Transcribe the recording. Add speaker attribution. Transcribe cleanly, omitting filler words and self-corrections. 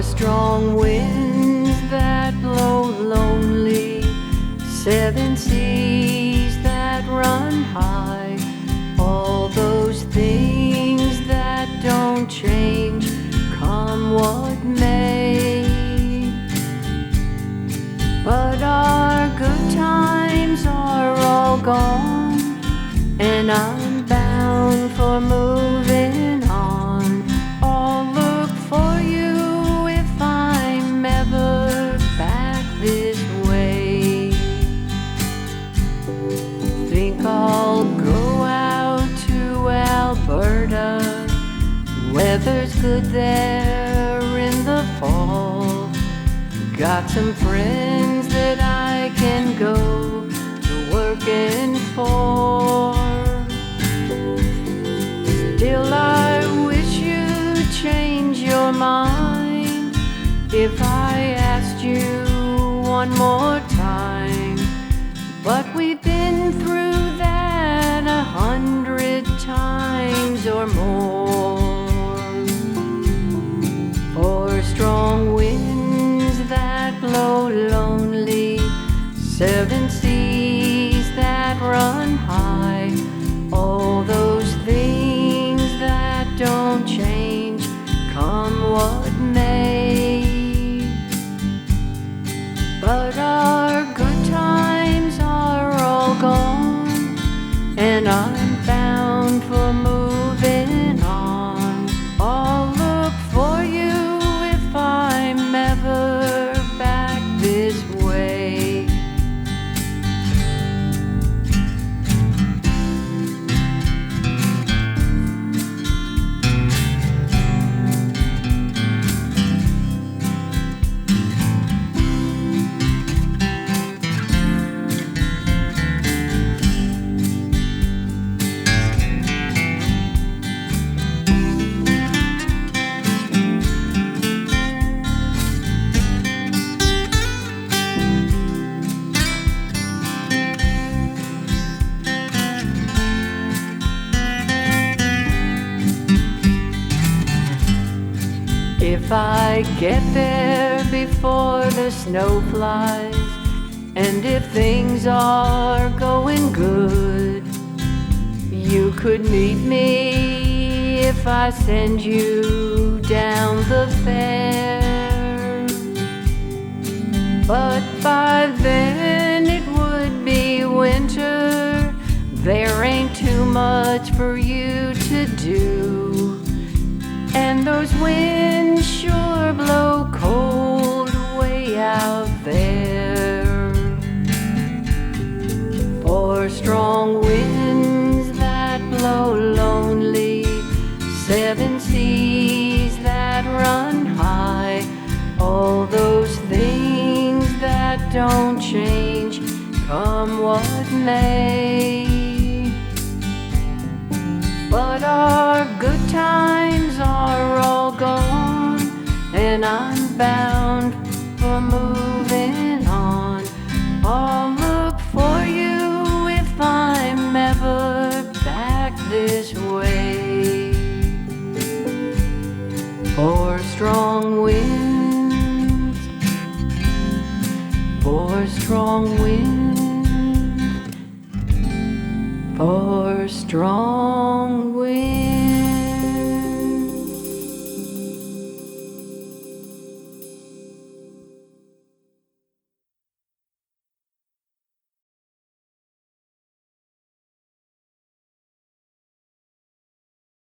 Speaker 1: strong winds that blow lonely, 7 seas that run high, all those things that don't change, come what may. But our good times are all gone, and I'm bound for moving on. I'll look for you if I'm ever back this way. Think I'll go out to Alberta. Weather's good there in the fall. Got some friends that I can go to working for. Still I wish you'd change your mind if I asked you one more time. But we've been through that 100 times or more. For strong winds that blow lonely, 7 seas that run high, all those things that don't change, come what may. But our good times are all gone, and I'm bound for moving on. I'll look for you if I'm ever back this way. If I get there before the snow flies, and if things are going good, you could meet me if I send you down the fair. But by then it would be winter, there ain't too much for you to do, and those winds sure blow cold way out there. For strong winds that blow lonely, 7 seas that run high, all those things that don't change, come what may. But our good times are all gone, and I'm bound for moving on. I'll look for you if I'm ever back this way. For strong winds, for strong winds, for strong